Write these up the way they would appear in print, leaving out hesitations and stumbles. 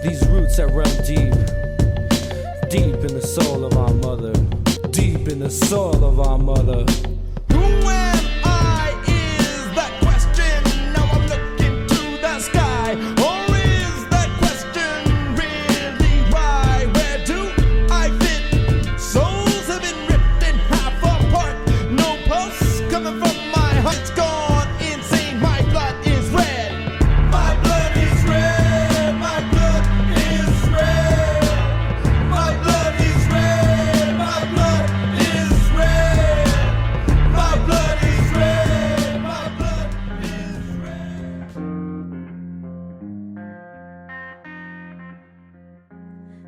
These roots that run deep, deep in the soul of our mother, deep in the soul of our mother. Who am I is that question. Now I'm looking to the sky. Or is that question really why? Where do I fit? Souls have been ripped in half apart. No pulse coming from my heart. It's gone insane. My blood is red. My blood is red. My blood is red. My blood is red. My blood is red. My blood is red. My blood is red.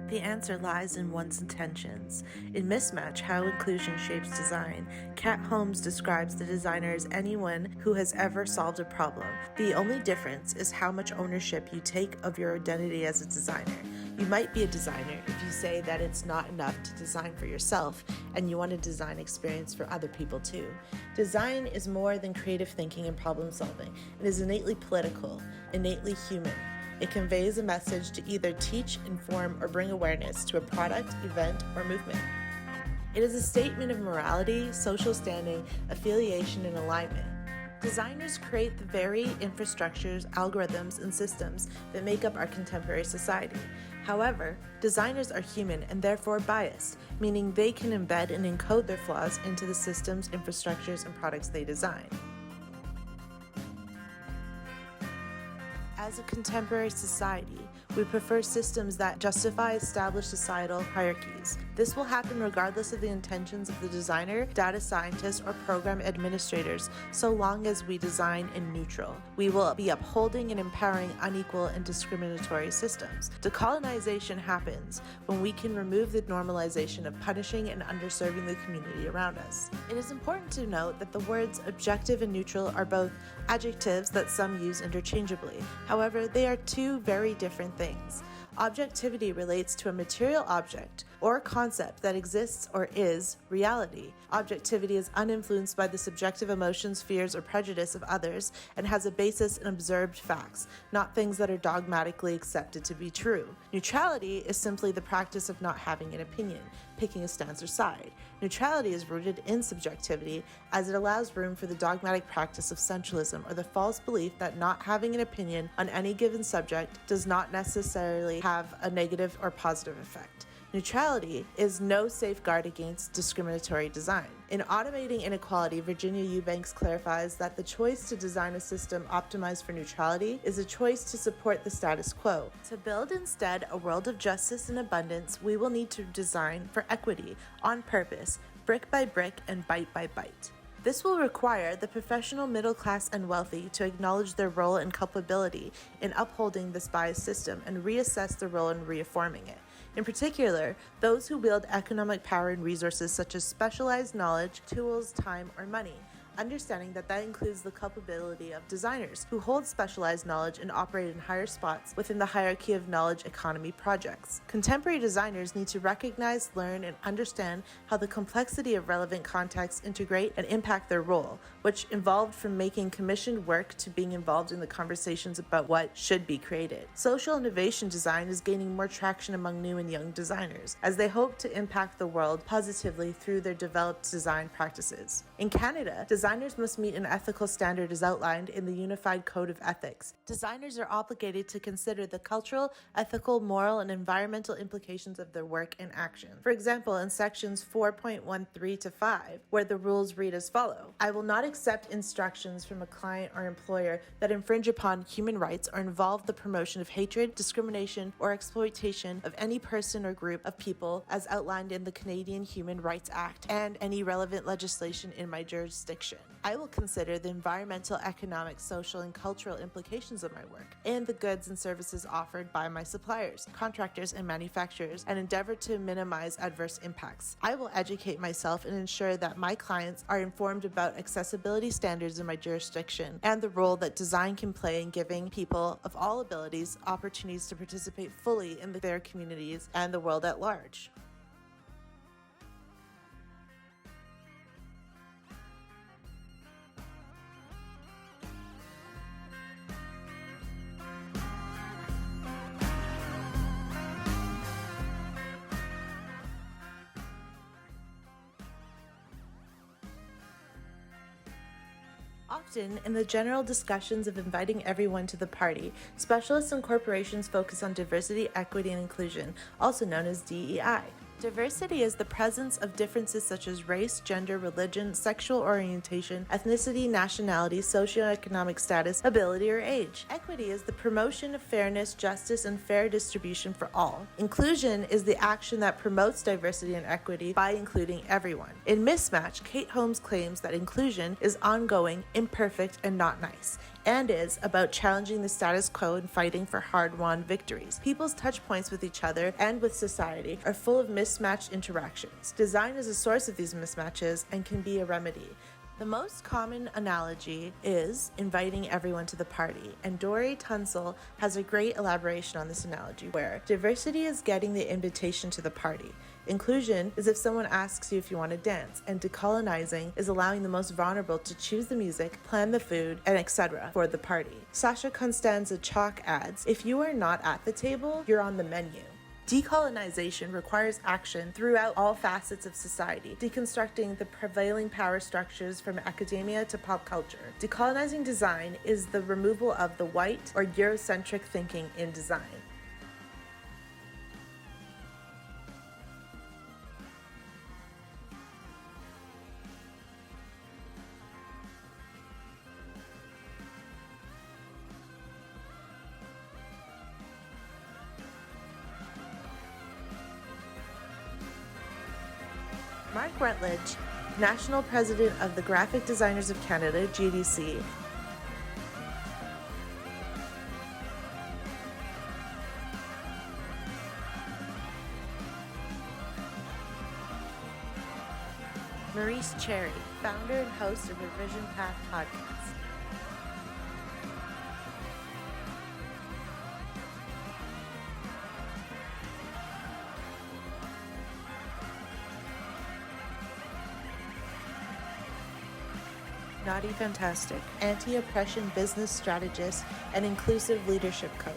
The answer lies in one's intentions. In Mismatch, How Inclusion Shapes Design, Kat Holmes describes the designer as anyone who has ever solved a problem. The only difference is how much ownership you take of your identity as a designer. You might be a designer if you say that it's not enough to design for yourself and you want a design experience for other people too. Design is more than creative thinking and problem solving. It is innately political, innately human. It conveys a message to either teach, inform, or bring awareness to a product, event, or movement. It is a statement of morality, social standing, affiliation, and alignment. Designers create the very infrastructures, algorithms, and systems that make up our contemporary society. However, designers are human and therefore biased, meaning they can embed and encode their flaws into the systems, infrastructures, and products they design. As a contemporary society, we prefer systems that justify established societal hierarchies. This will happen regardless of the intentions of the designer, data scientists, or program administrators, so long as we design in neutral. We will be upholding and empowering unequal and discriminatory systems. Decolonization happens when we can remove the normalization of punishing and underserving the community around us. It is important to note that the words objective and neutral are both adjectives that some use interchangeably. However, they are two very different things. Objectivity relates to a material object or concept that exists or is reality. Objectivity is uninfluenced by the subjective emotions, fears, or prejudice of others and has a basis in observed facts, not things that are dogmatically accepted to be true. Neutrality is simply the practice of not having an opinion, picking a stance or side. Neutrality is rooted in subjectivity as it allows room for the dogmatic practice of centralism or the false belief that not having an opinion on any given subject does not necessarily have a negative or positive effect. Neutrality is no safeguard against discriminatory design. In Automating Inequality, Virginia Eubanks clarifies that the choice to design a system optimized for neutrality is a choice to support the status quo. To build instead a world of justice and abundance, we will need to design for equity, on purpose, brick by brick and bite by bite. This will require the professional, middle class, and wealthy to acknowledge their role and culpability in upholding this biased system and reassess their role in reforming it. In particular, those who wield economic power and resources such as specialized knowledge, tools, time, or money. Understanding that includes the culpability of designers who hold specialized knowledge and operate in higher spots within the hierarchy of knowledge economy projects. Contemporary designers need to recognize, learn, and understand how the complexity of relevant contexts integrate and impact their role, which evolved from making commissioned work to being involved in the conversations about what should be created. Social innovation design is gaining more traction among new and young designers as they hope to impact the world positively through their developed design practices. In Canada, designers must meet an ethical standard as outlined in the Unified Code of Ethics. Designers are obligated to consider the cultural, ethical, moral, and environmental implications of their work and action. For example, in sections 4.13 to 5, where the rules read as follow: I will not accept instructions from a client or employer that infringe upon human rights or involve the promotion of hatred, discrimination, or exploitation of any person or group of people as outlined in the Canadian Human Rights Act and any relevant legislation in my jurisdiction. I will consider the environmental, economic, social, and cultural implications of my work and the goods and services offered by my suppliers, contractors, and manufacturers, and endeavor to minimize adverse impacts. I will educate myself and ensure that my clients are informed about accessibility standards in my jurisdiction and the role that design can play in giving people of all abilities opportunities to participate fully in their communities and the world at large. Often, in the general discussions of inviting everyone to the party, specialists and corporations focus on diversity, equity, and inclusion, also known as DEI. Diversity is the presence of differences such as race, gender, religion, sexual orientation, ethnicity, nationality, socioeconomic status, ability, or age. Equity is the promotion of fairness, justice, and fair distribution for all. Inclusion is the action that promotes diversity and equity by including everyone. In Mismatch, Kate Holmes claims that inclusion is ongoing, imperfect, and not nice, and is about challenging the status quo and fighting for hard-won victories. People's touch points with each other and with society are full of mismatched interactions. Design is a source of these mismatches and can be a remedy. The most common analogy is inviting everyone to the party, and Dori Tunsil has a great elaboration on this analogy where diversity is getting the invitation to the party. Inclusion is if someone asks you if you want to dance, and decolonizing is allowing the most vulnerable to choose the music, plan the food, and etc. for the party. Sasha Constanza Chalk adds, if you are not at the table, you're on the menu. Decolonization requires action throughout all facets of society, deconstructing the prevailing power structures from academia to pop culture. Decolonizing design is the removal of the white or Eurocentric thinking in design. Mark Rutledge, National President of the Graphic Designers of Canada, GDC, Maurice Cherry, founder and host of Revision Path podcast. Nadi Fantastic, anti-oppression business strategist and inclusive leadership coach.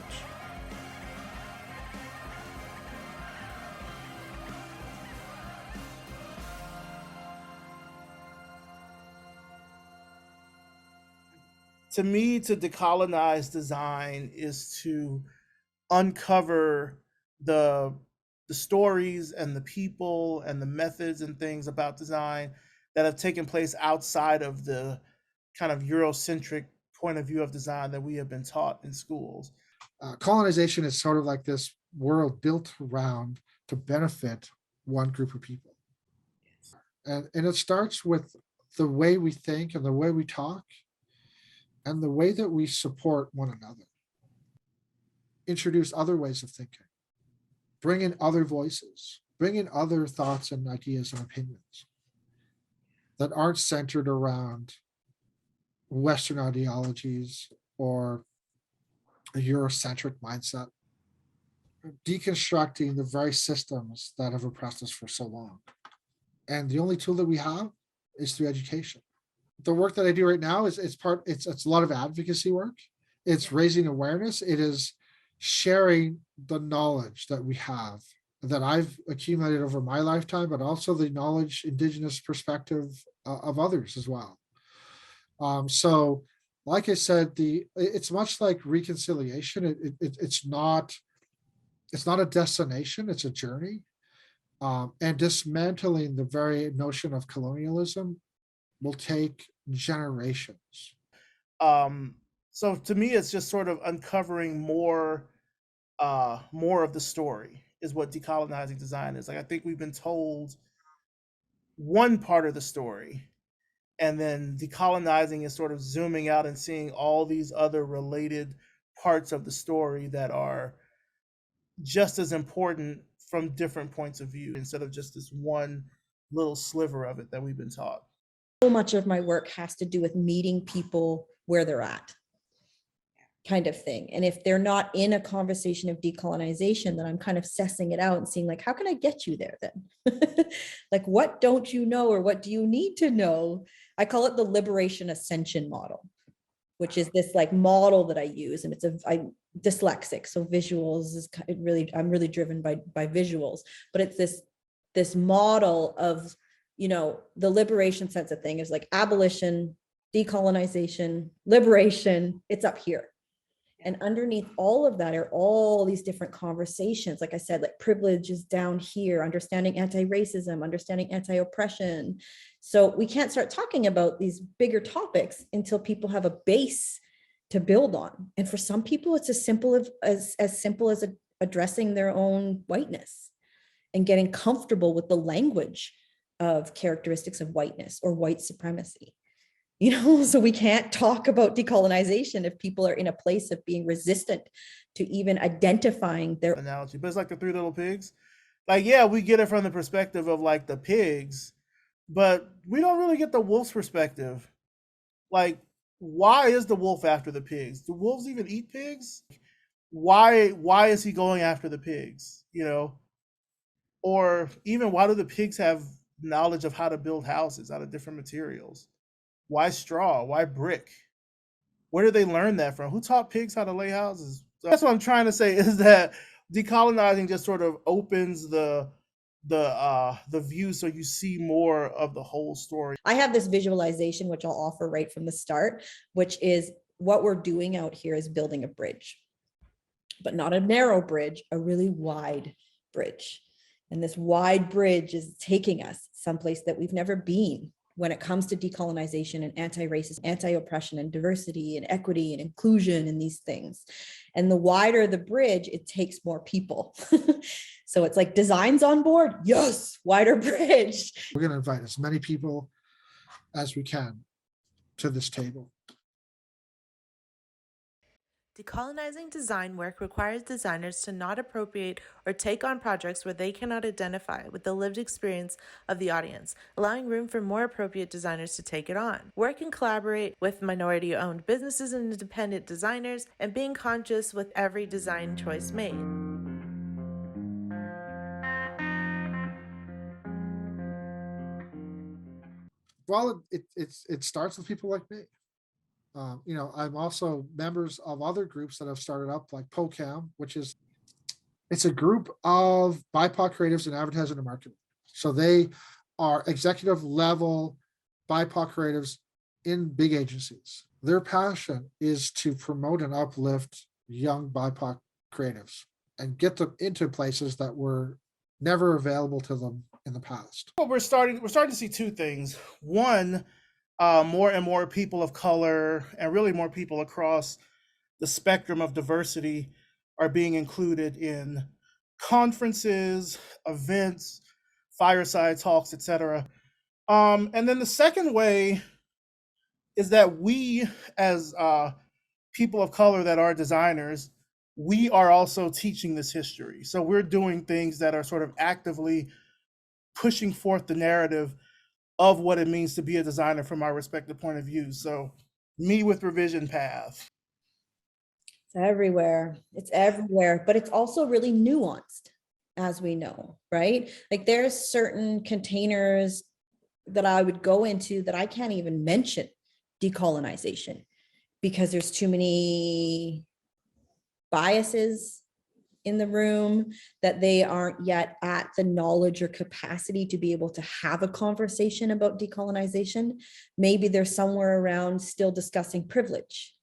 To me, to decolonize design is to uncover the stories and the people and the methods and things about design that have taken place outside of the kind of Eurocentric point of view of design that we have been taught in schools. Colonization is sort of like this world built around to benefit one group of people. And it starts with the way we think and the way we talk and the way that we support one another. Introduce other ways of thinking, bring in other voices, bring in other thoughts and ideas and opinions that aren't centered around Western ideologies or a Eurocentric mindset, deconstructing the very systems that have oppressed us for so long. And the only tool that we have is through education. The work that I do right now is it's a lot of advocacy work. It's raising awareness. It is sharing the knowledge that we have, that I've accumulated over my lifetime, but also the knowledge, Indigenous perspective of others as well. So, like I said, it's much like reconciliation. It's not a destination; it's a journey. And dismantling the very notion of colonialism will take generations. So to me, it's just sort of uncovering more of the story is what decolonizing design is. Like, I think we've been told one part of the story, and then decolonizing is sort of zooming out and seeing all these other related parts of the story that are just as important from different points of view, instead of just this one little sliver of it that we've been taught. So much of my work has to do with meeting people where they're at, kind of thing. And if they're not in a conversation of decolonization, then I'm kind of sussing it out and seeing, like, how can I get you there then? Like, what don't you know, or what do you need to know? I call it the liberation ascension model, which is this like model that I use. And I'm dyslexic, so visuals is I'm really driven by visuals, but it's this model of, the liberation sense of thing is like abolition, decolonization, liberation, it's up here. And underneath all of that are all these different conversations. Like I said, like privilege is down here, understanding anti-racism, understanding anti-oppression. So we can't start talking about these bigger topics until people have a base to build on. And for some people, it's as simple as addressing their own whiteness and getting comfortable with the language of characteristics of whiteness or white supremacy. So we can't talk about decolonization if people are in a place of being resistant to even identifying their analogy. But it's like the Three Little Pigs. Like, yeah, we get it from the perspective of like the pigs, but we don't really get the wolf's perspective. Like, why is the wolf after the pigs? Do wolves even eat pigs? Why is he going after the pigs? Or even why do the pigs have knowledge of how to build houses out of different materials? Why straw? Why brick? Where did they learn that from? Who taught pigs how to lay houses? So that's what I'm trying to say, is that decolonizing just sort of opens the view so you see more of the whole story. I have this visualization, which I'll offer right from the start, which is what we're doing out here is building a bridge, but not a narrow bridge, a really wide bridge. And this wide bridge is taking us someplace that we've never been when it comes to decolonization and anti-racism, anti-oppression and diversity and equity and inclusion and these things. And the wider the bridge, it takes more people. So it's like designs on board. Yes, wider bridge. We're going to invite as many people as we can to this table. Decolonizing design work requires designers to not appropriate or take on projects where they cannot identify with the lived experience of the audience, allowing room for more appropriate designers to take it on. Work and collaborate with minority-owned businesses and independent designers, and being conscious with every design choice made. Well, it starts with people like me. I'm also members of other groups that have started up, like POCAM, it's a group of BIPOC creatives in advertising and marketing. So they are executive level BIPOC creatives in big agencies. Their passion is to promote and uplift young BIPOC creatives and get them into places that were never available to them in the past. Well, we're starting to see two things. One, more and more people of color and really more people across the spectrum of diversity are being included in conferences, events, fireside talks, etc. And then the second way is that we, as people of color that are designers, we are also teaching this history. So we're doing things that are sort of actively pushing forth the narrative of what it means to be a designer from our respective point of view. So me with Revision Path. It's everywhere. It's everywhere, but it's also really nuanced, as we know, right? Like there's certain containers that I would go into that I can't even mention decolonization because there's too many biases in the room, that they aren't yet at the knowledge or capacity to be able to have a conversation about decolonization. Maybe they're somewhere around still discussing privilege.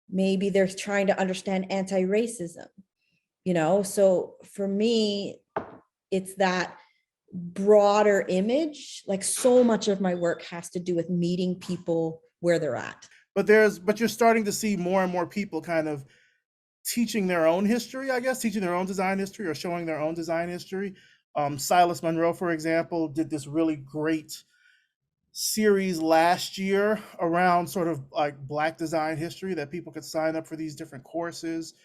Maybe they're trying to understand anti-racism, So for me, it's that broader image. Like so much of my work has to do with meeting people where they're at. But you're starting to see more and more people kind of teaching their own history, I guess, teaching their own design history or showing their own design history. Silas Monroe, for example, did this really great series last year around sort of like Black design history that people could sign up for these different courses.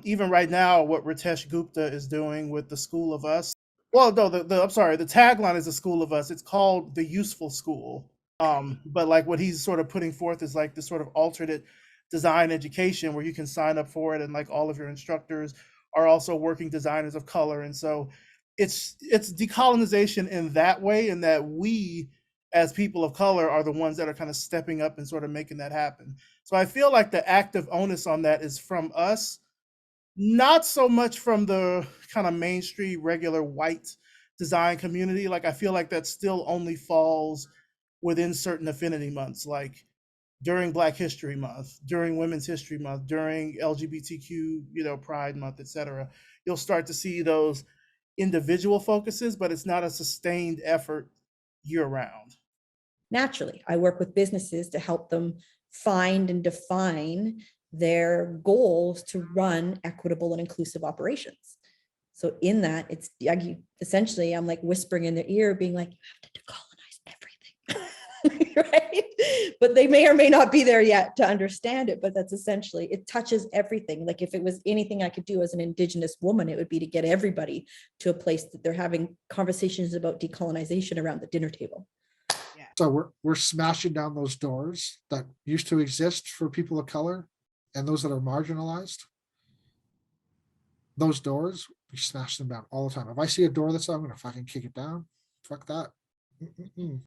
Even right now, what Ritesh Gupta is doing with the School of Us. Well, no, the tagline is the School of Us. It's called the Useful School. But like what he's sort of putting forth is like this sort of alternate design education where you can sign up for it, and like all of your instructors are also working designers of color. And so it's decolonization in that way, in that we as people of color are the ones that are kind of stepping up and sort of making that happen. So I feel like the active onus on that is from us, not so much from the kind of mainstream regular white design community. Like I feel like that still only falls within certain affinity months, like during Black History Month, during Women's History Month, during LGBTQ, Pride Month, etc. You'll start to see those individual focuses, but it's not a sustained effort year round. Naturally, I work with businesses to help them find and define their goals to run equitable and inclusive operations. So in that, it's essentially, I'm like whispering in their ear, being like, you have to decolonize everything, right? But they may or may not be there yet to understand it, but that's essentially, it touches everything. Like if it was anything I could do as an Indigenous woman, it would be to get everybody to a place that they're having conversations about decolonization around the dinner table. So we're smashing down those doors that used to exist for people of color and those that are marginalized. Those doors, we smash them down all the time. If I see a door that's, I'm gonna fucking kick it down. Fuck that. Mm-mm-mm.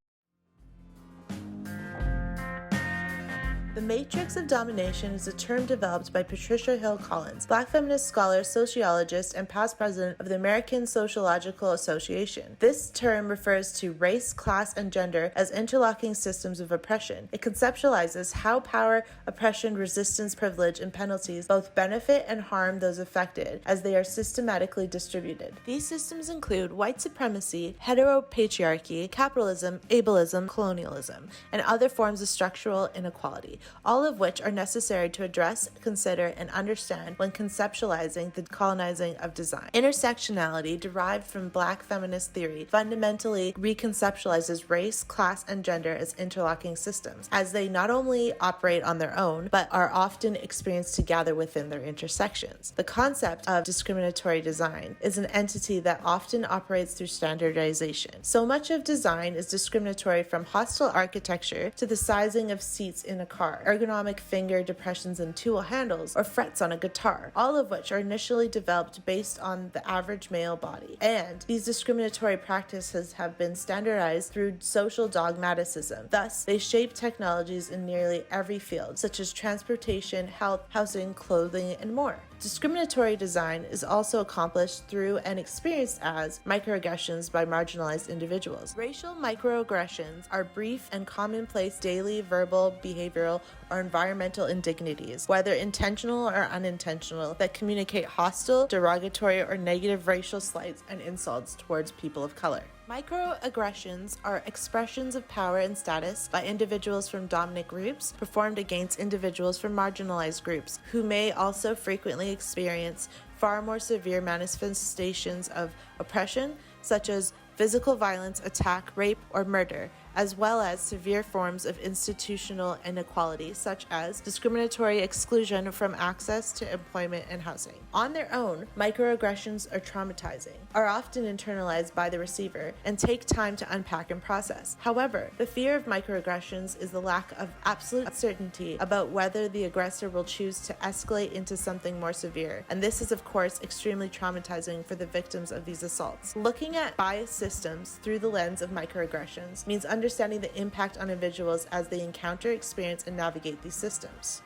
The matrix of domination is a term developed by Patricia Hill Collins, Black feminist scholar, sociologist, and past president of the American Sociological Association. This term refers to race, class, and gender as interlocking systems of oppression. It conceptualizes how power, oppression, resistance, privilege, and penalties both benefit and harm those affected as they are systematically distributed. These systems include white supremacy, heteropatriarchy, capitalism, ableism, colonialism, and other forms of structural inequality, all of which are necessary to address, consider, and understand when conceptualizing the decolonizing of design. Intersectionality, derived from Black feminist theory, fundamentally reconceptualizes race, class, and gender as interlocking systems, as they not only operate on their own, but are often experienced together within their intersections. The concept of discriminatory design is an entity that often operates through standardization. So much of design is discriminatory, from hostile architecture to the sizing of seats in a car, ergonomic finger depressions in tool handles, or frets on a guitar, all of which are initially developed based on the average male body. And these discriminatory practices have been standardized through social dogmaticism. Thus, they shape technologies in nearly every field, such as transportation, health, housing, clothing, and more. Discriminatory design is also accomplished through and experienced as microaggressions by marginalized individuals. Racial microaggressions are brief and commonplace daily verbal, behavioral, or environmental indignities, whether intentional or unintentional, that communicate hostile, derogatory, or negative racial slights and insults towards people of color. Microaggressions are expressions of power and status by individuals from dominant groups performed against individuals from marginalized groups, who may also frequently experience far more severe manifestations of oppression, such as physical violence, attack, rape, or murder, as well as severe forms of institutional inequality, such as discriminatory exclusion from access to employment and housing. On their own, microaggressions are traumatizing, are often internalized by the receiver, and take time to unpack and process. However, the fear of microaggressions is the lack of absolute certainty about whether the aggressor will choose to escalate into something more severe, and this is, of course, extremely traumatizing for the victims of these assaults. Looking at biased systems through the lens of microaggressions means understanding the impact on individuals as they encounter, experience, and navigate these systems.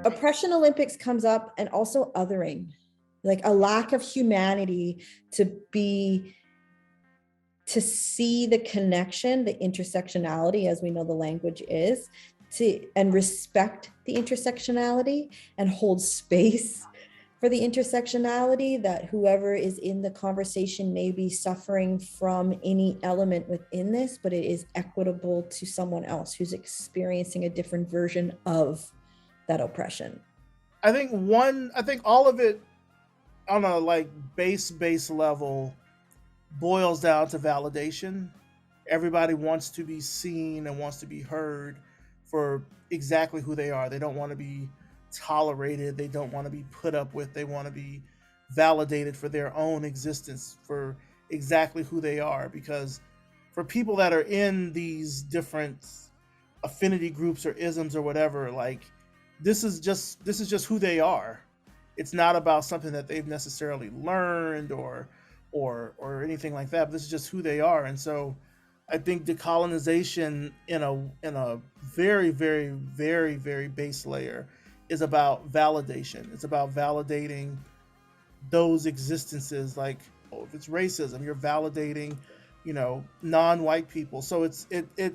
Oppression Olympics comes up, and also othering, like a lack of humanity to see the connection, the intersectionality, as we know the language is, and respect the intersectionality and hold space for the intersectionality, that whoever is in the conversation may be suffering from any element within this, but it is equitable to someone else who's experiencing a different version of that oppression. I think all of it on a base level boils down to validation. Everybody wants to be seen and wants to be heard for exactly who they are. They don't want to be tolerated. They don't want to be put up with. They want to be validated for their own existence, for exactly who they are. Because for people that are in these different affinity groups or isms or whatever, this is just who they are. It's not about something that they've necessarily learned or anything like that. But this is just who they are. And so I think decolonization in a very, very, very, very base layer is about validation. It's about validating those existences. Like, oh, if it's racism, you're validating, non-white people. So it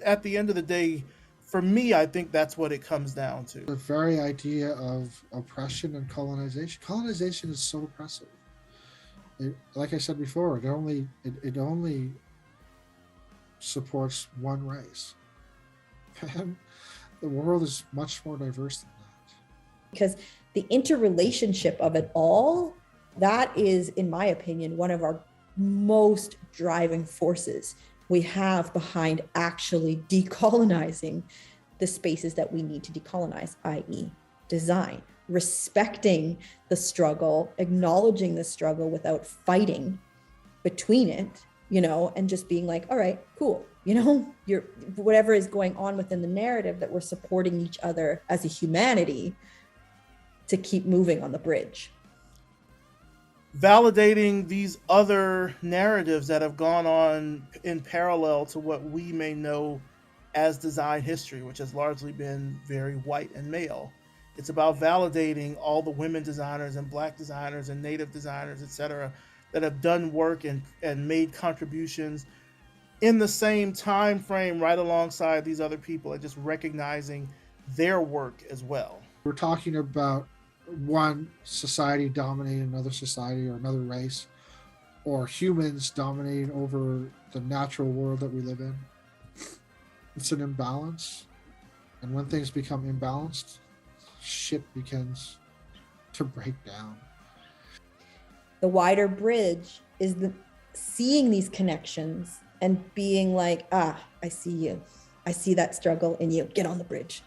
at the end of the day, for me, I think that's what it comes down to. The very idea of oppression and colonization is so oppressive. Like I said before, it only supports one race. And the world is much more diverse than that. Because the interrelationship of it all, that is, in my opinion, one of our most driving forces we have behind actually decolonizing the spaces that we need to decolonize, i.e. design, respecting the struggle, acknowledging the struggle without fighting between it, and just being like, all right, cool. You're whatever is going on within the narrative, that we're supporting each other as a humanity to keep moving on the bridge. Validating these other narratives that have gone on in parallel to what we may know as design history, which has largely been very white and male. It's about validating all the women designers and Black designers and Native designers, etc., that have done work and made contributions in the same time frame right alongside these other people, and just recognizing their work as well. We're talking about one society dominating another society or another race, or humans dominating over the natural world that we live in. It's an imbalance. And when things become imbalanced, shit begins to break down. The wider bridge is seeing these connections and being like, I see you. I see that struggle in you. Get on the bridge.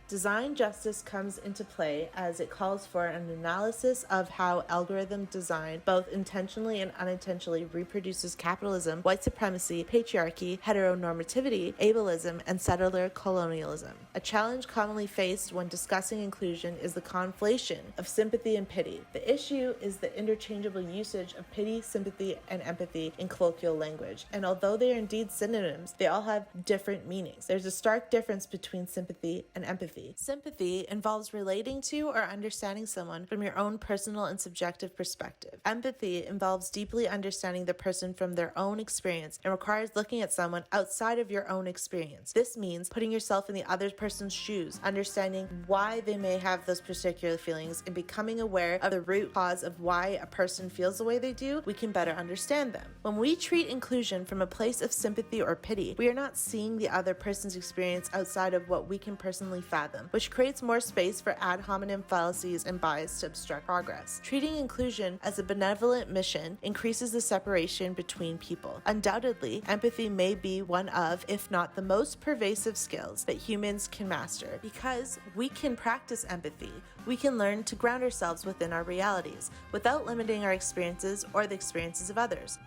Design justice comes into play as it calls for an analysis of how algorithm design both intentionally and unintentionally reproduces capitalism, white supremacy, patriarchy, heteronormativity, ableism, and settler colonialism. A challenge commonly faced when discussing inclusion is the conflation of sympathy and pity. The issue is the interchangeable usage of pity, sympathy, and empathy in colloquial language, and although they are indeed synonyms, they all have different meanings. There's a stark difference between sympathy and empathy. Sympathy involves relating to or understanding someone from your own personal and subjective perspective. Empathy involves deeply understanding the person from their own experience and requires looking at someone outside of your own experience. This means putting yourself in the other person's shoes, understanding why they may have those particular feelings, and becoming aware of the root cause of why a person feels the way they do. We can better understand them. When we treat inclusion from a place of sympathy or pity, we are not seeing the other person's experience outside of what we can personally fathom, which creates more space for ad hominem fallacies and bias to obstruct progress. Treating inclusion as a benevolent mission increases the separation between people. Undoubtedly, empathy may be one of, if not the most pervasive skills that humans can master. Because we can practice empathy, we can learn to ground ourselves within our realities without limiting our experiences or the experiences of others.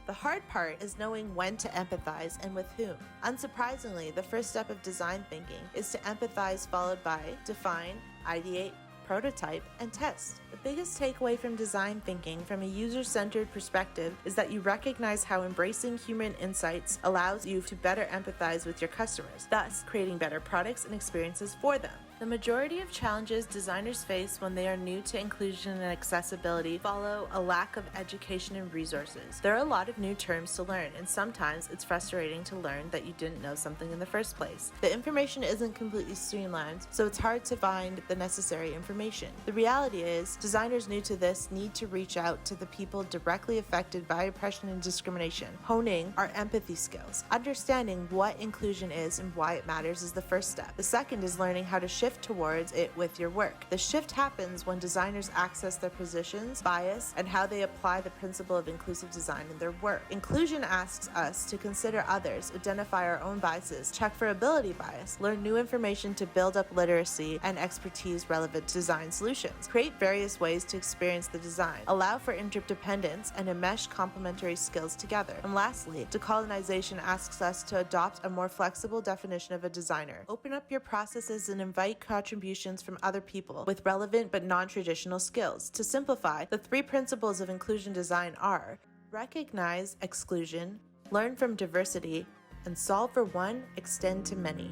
The hard part is knowing when to empathize and with whom. Unsurprisingly, the first step of design thinking is to empathize, followed by define, ideate, prototype, and test. The biggest takeaway from design thinking from a user-centered perspective is that you recognize how embracing human insights allows you to better empathize with your customers, thus creating better products and experiences for them. The majority of challenges designers face when they are new to inclusion and accessibility follow a lack of education and resources. There are a lot of new terms to learn, and sometimes it's frustrating to learn that you didn't know something in the first place. The information isn't completely streamlined, so it's hard to find the necessary information. The reality is, designers new to this need to reach out to the people directly affected by oppression and discrimination. Honing our empathy skills. Understanding what inclusion is and why it matters is the first step. The second is learning how to shift towards it with your work. The shift happens when designers access their positions, bias, and how they apply the principle of inclusive design in their work. Inclusion asks us to consider others, identify our own biases, check for ability bias, learn new information to build up literacy and expertise relevant to design solutions, create various ways to experience the design, allow for interdependence, and enmesh complementary skills together. And lastly, decolonization asks us to adopt a more flexible definition of a designer. Open up your processes and invite contributions from other people with relevant but non-traditional skills. To simplify, the 3 principles of inclusion design are: recognize exclusion, learn from diversity, and solve for one, extend to many.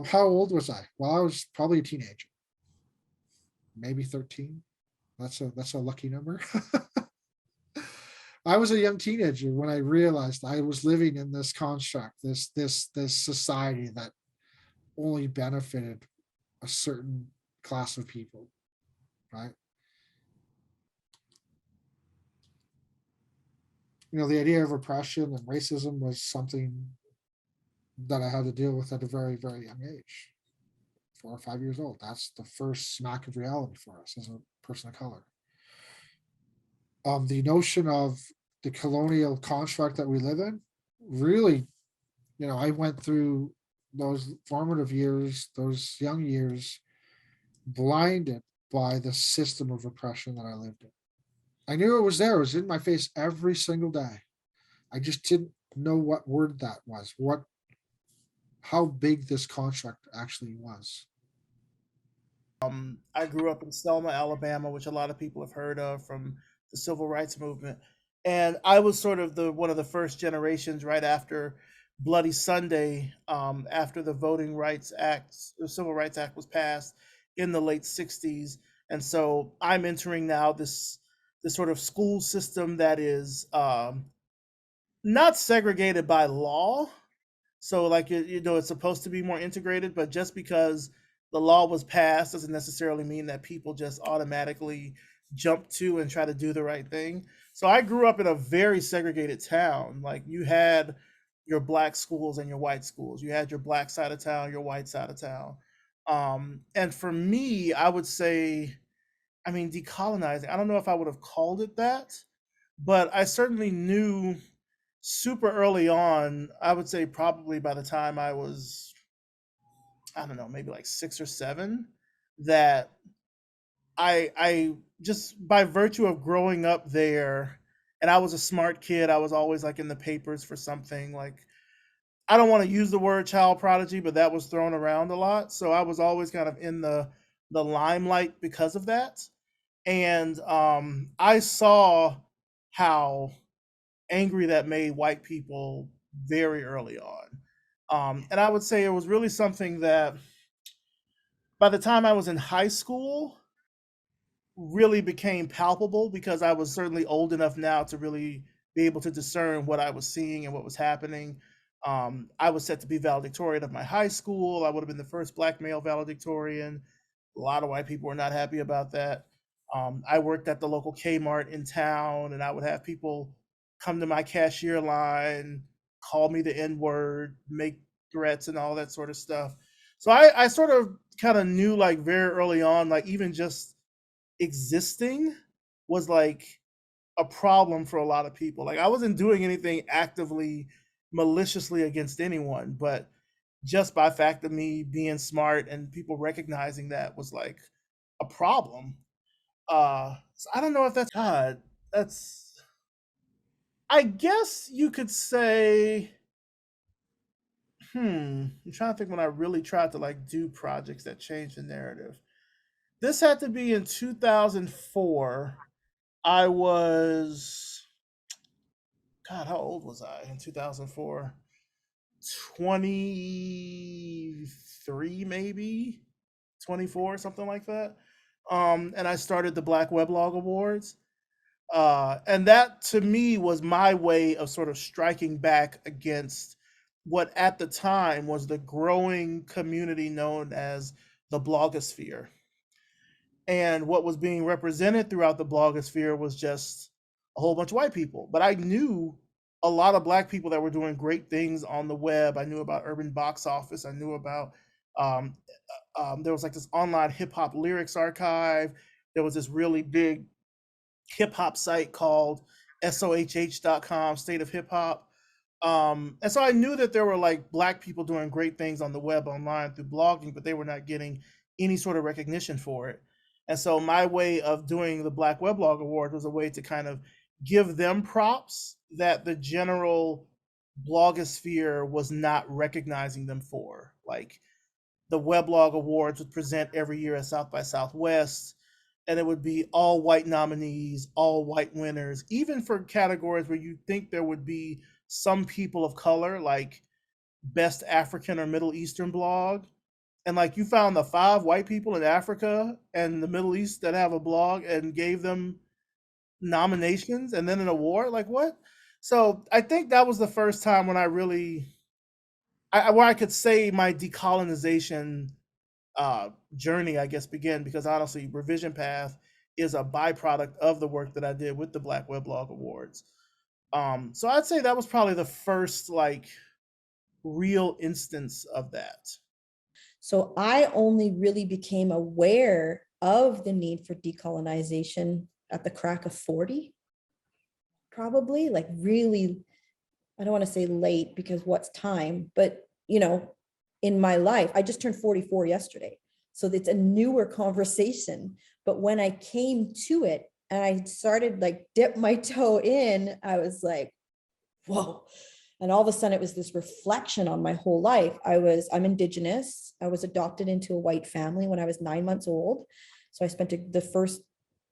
How old was I? Well, I was probably a teenager, maybe 13. That's a lucky number. I was a young teenager when I realized I was living in this construct, this society that only benefited a certain class of people, right? The idea of oppression and racism was something that I had to deal with at a very, very young age, 4 or 5 years old. That's the first smack of reality for us as a person of color. The notion of the colonial construct that we live in, really, I went through those formative years, those young years, blinded by the system of oppression that I lived in. I knew it was there, it was in my face every single day. I just didn't know what word that was, how big this construct actually was. I grew up in Selma, Alabama, which a lot of people have heard of from the civil rights movement. And I was sort of one of the first generations right after Bloody Sunday, after the the Civil Rights Act was passed in the late 60s. And so I'm entering now this sort of school system that is not segregated by law. So like it's supposed to be more integrated, but just because the law was passed doesn't necessarily mean that people just automatically jump to and try to do the right thing. So I grew up in a very segregated town. Like you had your black schools and your white schools. You had your black side of town, your white side of town. And for me, I would say, I mean, decolonizing, I don't know if I would have called it that, but I certainly knew super early on, I would say probably by the time I was, I don't know, maybe like 6 or 7, that I just by virtue of growing up there, and I was a smart kid, I was always like in the papers for something. Like I don't want to use the word child prodigy, but that was thrown around a lot. So I was always kind of in the limelight because of that. And I saw how angry that made white people very early on. And I would say it was really something that by the time I was in high school really became palpable, because I was certainly old enough now to really be able to discern what I was seeing and what was happening. I was set to be valedictorian of my high school. I would have been the first black male valedictorian. A lot of white people were not happy about that. I worked at the local Kmart in town, and I would have people come to my cashier line, call me the N word, make threats, and all that sort of stuff. So I sort of kind of knew like very early on, like even just existing was like a problem for a lot of people. Like I wasn't doing anything actively maliciously against anyone, but just by fact of me being smart and people recognizing that was like a problem. So I don't know if that's God. That's, I guess you could say, I'm trying to think when I really tried to like do projects that changed the narrative. This had to be in 2004. I was, God, how old was I in 2004? 23, maybe 24, something like that. And I started the Black Weblog Awards. And that to me was my way of sort of striking back against what at the time was the growing community known as the blogosphere. And what was being represented throughout the blogosphere was just a whole bunch of white people. But I knew a lot of black people that were doing great things on the web. I knew about Urban Box Office. I knew about um, there was like this online hip hop lyrics archive. There was this really big hip hop site called sohh.com, State of Hip Hop. And so I knew that there were like black people doing great things on the web online through blogging, but they were not getting any sort of recognition for it. And so my way of doing the Black Weblog Award was a way to kind of give them props that the general blogosphere was not recognizing them for. Like the Weblog Awards would present every year at South by Southwest. and it would be all white nominees, all white winners, even for categories where you think there would be some people of color, like best African or Middle Eastern blog. And like you found the 5 white people in Africa and the Middle East that have a blog and gave them nominations and then an award. Like what? So I think that was the first time when I really, where I could say my decolonization journey, I guess, began, because honestly, Revision Path is a byproduct of the work that I did with the Black Weblog Awards. So I'd say that was probably the first like real instance of that. So I only really became aware of the need for decolonization at the crack of 40, probably, like really, I don't want to say late because what's time, but in my life, I just turned 44 yesterday. So it's a newer conversation. But when I came to it and I started like dip my toe in, I was like, whoa. And all of a sudden it was this reflection on my whole life. I'm Indigenous. I was adopted into a white family when I was 9 months old. So I spent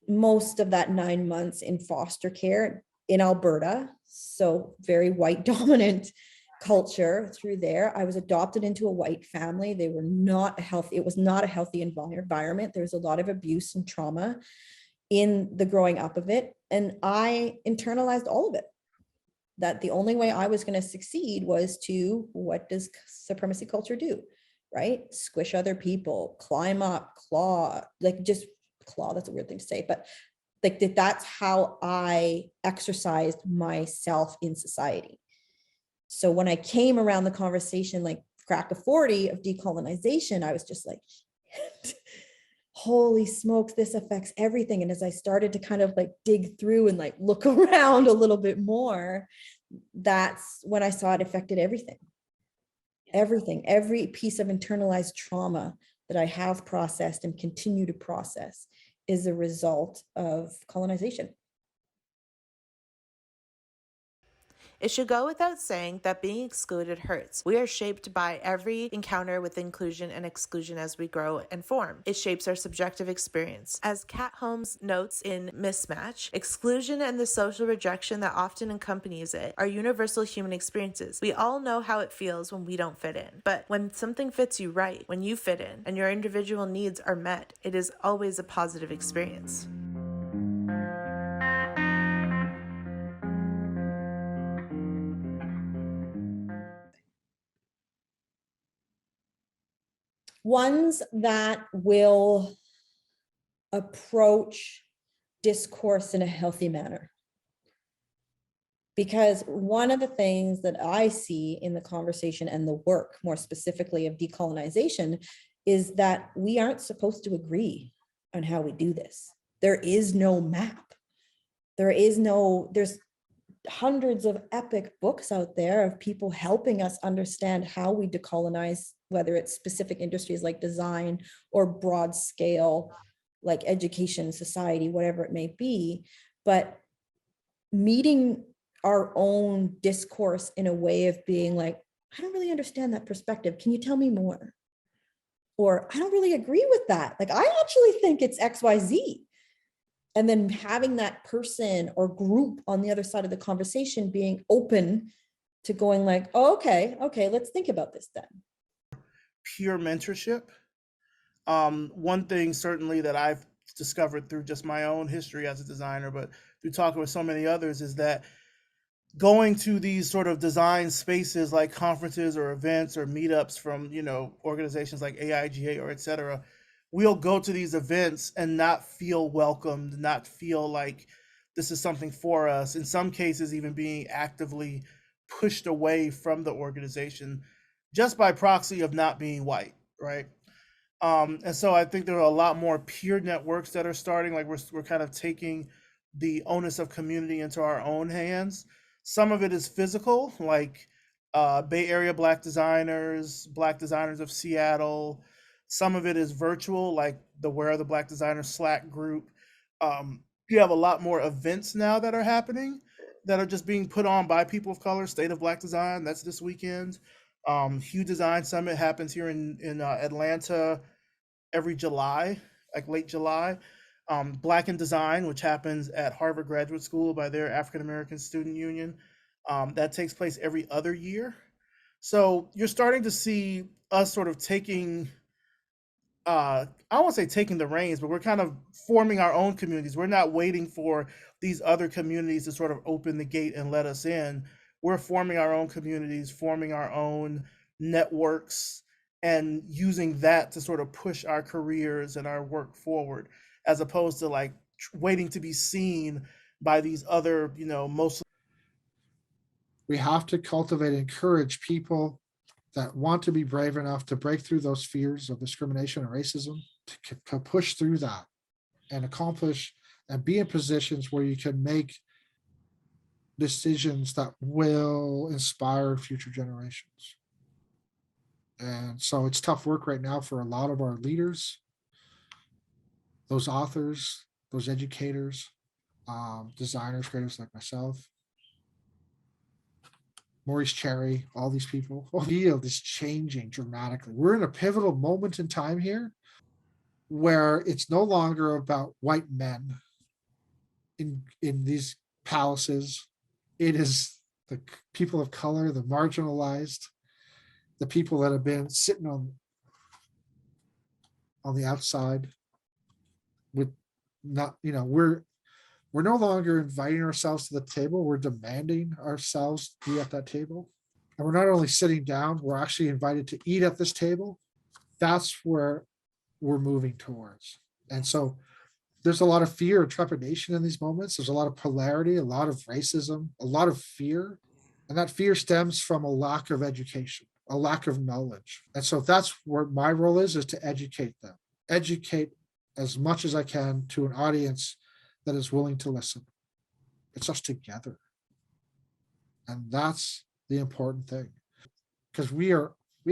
most of that 9 months in foster care in Alberta. So very white dominant culture through there. I was adopted into a white family. It was not a healthy environment. There was a lot of abuse and trauma in the growing up of it. And I internalized all of it. That the only way I was going to succeed was to, what does supremacy culture do? Right? Squish other people, climb up, claw, that's a weird thing to say, but that's how I exercised myself in society. So when I came around the conversation, like crack of 40 of decolonization, I was just like, holy smokes, this affects everything. And as I started to kind of like dig through and like look around a little bit more, that's when I saw it affected everything. Every piece of internalized trauma that I have processed and continue to process is a result of colonization. It should go without saying that being excluded hurts. We are shaped by every encounter with inclusion and exclusion as we grow and form. It shapes our subjective experience. As Kat Holmes notes in Mismatch, exclusion and the social rejection that often accompanies it are universal human experiences. We all know how it feels when we don't fit in. But when something fits you right, when you fit in, and your individual needs are met, it is always a positive experience. Ones that will approach discourse in a healthy manner. Because one of the things that I see in the conversation and the work, more specifically of decolonization, is that we aren't supposed to agree on how we do this. There is no map. There's hundreds of epic books out there of people helping us understand how we decolonize, whether it's specific industries like design or broad scale, like education, society, whatever it may be. But meeting our own discourse in a way of being like, I don't really understand that perspective. Can you tell me more? Or I don't really agree with that. Like, I actually think it's XYZ. And then having that person or group on the other side of the conversation being open to going like, oh, okay, let's think about this then. Pure mentorship. One thing certainly that I've discovered through just my own history as a designer, but through talking with so many others, is that going to these sort of design spaces like conferences or events or meetups from, organizations like AIGA or et cetera, we'll go to these events and not feel welcomed, not feel like this is something for us. In some cases, even being actively pushed away from the organization just by proxy of not being white, right? And so I think there are a lot more peer networks that are starting. Like we're kind of taking the onus of community into our own hands. Some of it is physical, like Bay Area Black Designers of Seattle. Some of it is virtual, like the Where Are the Black Designers Slack group. You have a lot more events now that are happening that are just being put on by people of color. State of Black Design, that's this weekend. Hue Design Summit happens here in Atlanta every July, like late July. Black in Design, which happens at Harvard Graduate School by their African American Student Union. That takes place every other year. So you're starting to see us sort of taking, I won't say taking the reins, but we're kind of forming our own communities. We're not waiting for these other communities to sort of open the gate and let us in. We're forming our own communities, forming our own networks, and using that to sort of push our careers and our work forward, as opposed to like waiting to be seen by these other, mostly. We have to cultivate and encourage people that want to be brave enough to break through those fears of discrimination and racism, to push through that and accomplish and be in positions where you can make decisions that will inspire future generations. And so it's tough work right now for a lot of our leaders, those authors, those educators, designers, creators like myself, Maurice Cherry, all these people. The field is changing dramatically. We're in a pivotal moment in time here where it's no longer about white men in these palaces. It is the people of color, the marginalized, the people that have been sitting on the outside with not, we're no longer inviting ourselves to the table. We're demanding ourselves to be at that table. And we're not only sitting down, we're actually invited to eat at this table. That's where we're moving towards. And so there's a lot of fear and trepidation in these moments. There's a lot of polarity, a lot of racism, a lot of fear. And that fear stems from a lack of education, a lack of knowledge. And so that's where my role is to educate them, educate as much as I can to an audience that is willing to listen. It's us together. And that's the important thing. Because we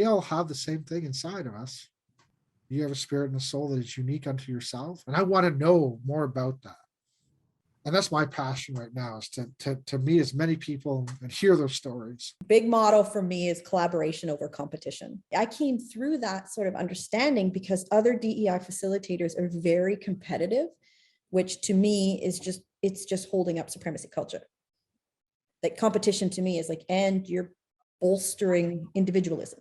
all have the same thing inside of us. You have a spirit and a soul that is unique unto yourself. And I want to know more about that. And that's my passion right now, is to meet as many people and hear their stories. Big motto for me is collaboration over competition. I came through that sort of understanding because other DEI facilitators are very competitive, which to me is it's just holding up supremacy culture. Like competition to me is like, and you're bolstering individualism.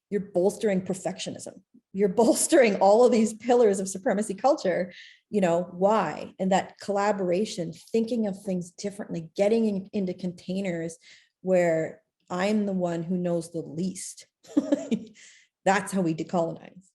You're bolstering perfectionism. You're bolstering all of these pillars of supremacy culture. Why? And that collaboration, thinking of things differently, getting into containers where I'm the one who knows the least. That's how we decolonize.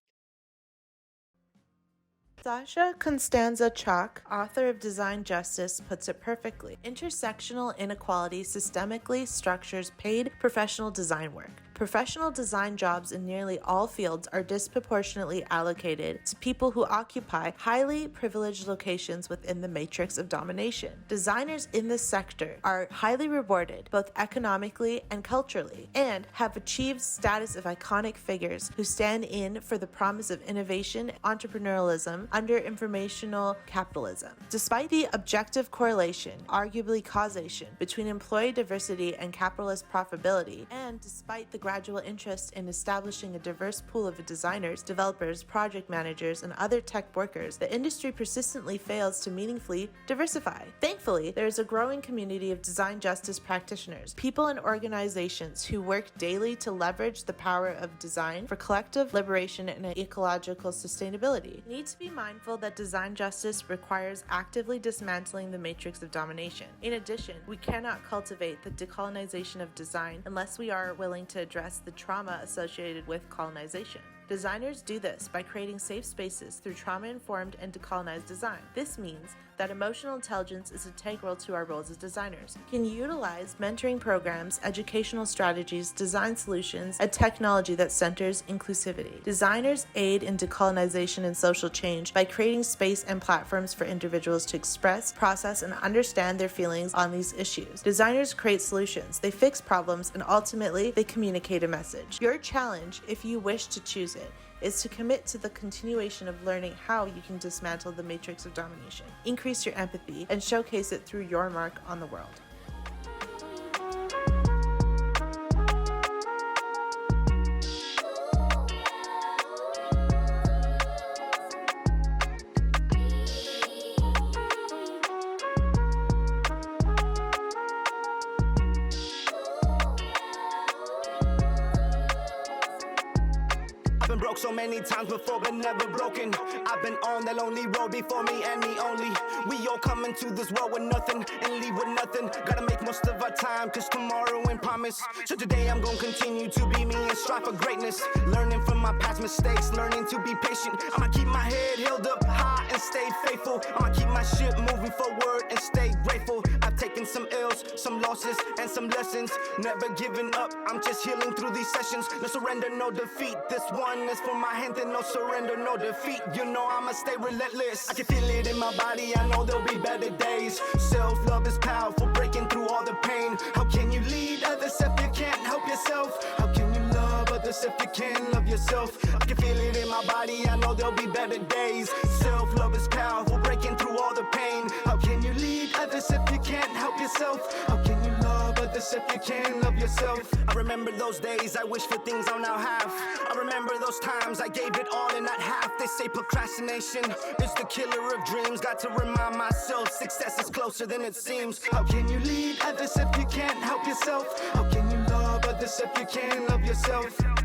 Sasha Constanza Chalk, author of Design Justice, puts it perfectly. Intersectional inequality systemically structures paid professional design work. Professional design jobs in nearly all fields are disproportionately allocated to people who occupy highly privileged locations within the matrix of domination. Designers in this sector are highly rewarded, both economically and culturally, and have achieved status of iconic figures who stand in for the promise of innovation, entrepreneurialism, under informational capitalism. Despite the objective correlation, arguably causation, between employee diversity and capitalist profitability, and despite the gradual interest in establishing a diverse pool of designers, developers, project managers, and other tech workers, the industry persistently fails to meaningfully diversify. Thankfully, there is a growing community of design justice practitioners, people and organizations who work daily to leverage the power of design for collective liberation and ecological sustainability. We need to be mindful that design justice requires actively dismantling the matrix of domination. In addition, we cannot cultivate the decolonization of design unless we are willing to address the trauma associated with colonization. Designers do this by creating safe spaces through trauma-informed and decolonized design. This means that emotional intelligence is integral to our roles as designers. We can utilize mentoring programs, educational strategies, design solutions, and technology that centers inclusivity. Designers aid in decolonization and social change by creating space and platforms for individuals to express, process, and understand their feelings on these issues. Designers create solutions, they fix problems, and ultimately, they communicate a message. Your challenge, if you wish to choose it, is to commit to the continuation of learning how you can dismantle the matrix of domination, increase your empathy, and showcase it through your mark on the world. broke so many times before, but never broken. I've been on that lonely road before me and me only. We all come into this world with nothing and leave with nothing. Gotta make most of our time, cause tomorrow ain't promised. So today I'm gonna continue to be me and strive for greatness. Learning from my past mistakes, learning to be patient. I'ma keep my head held up high and stay faithful. I'ma keep my ship moving forward and stay grateful. I've taken some L's, some losses, and some lessons. Never giving up, I'm just healing through these sessions. No surrender, no defeat. This one is for my hand, and no surrender, no defeat. You know I'ma stay relentless. I can feel it in my body, I know there'll be better days. Self-love is powerful, breaking through all the pain. How can you lead others if you can't help yourself? How can you love others if you can't love yourself? I can feel it in my body, I know there'll be better days. Self-love is powerful, breaking through all the pain. How can you lead others if you can't help yourself? How can you love others if you can't love yourself? I remember those days I wish for things I now have. I remember those times I gave it all and not half. They say procrastination is the killer of dreams. Got to remind myself success is closer than it seems. How can you lead others if you can't help yourself? How can you love others if you can't love yourself?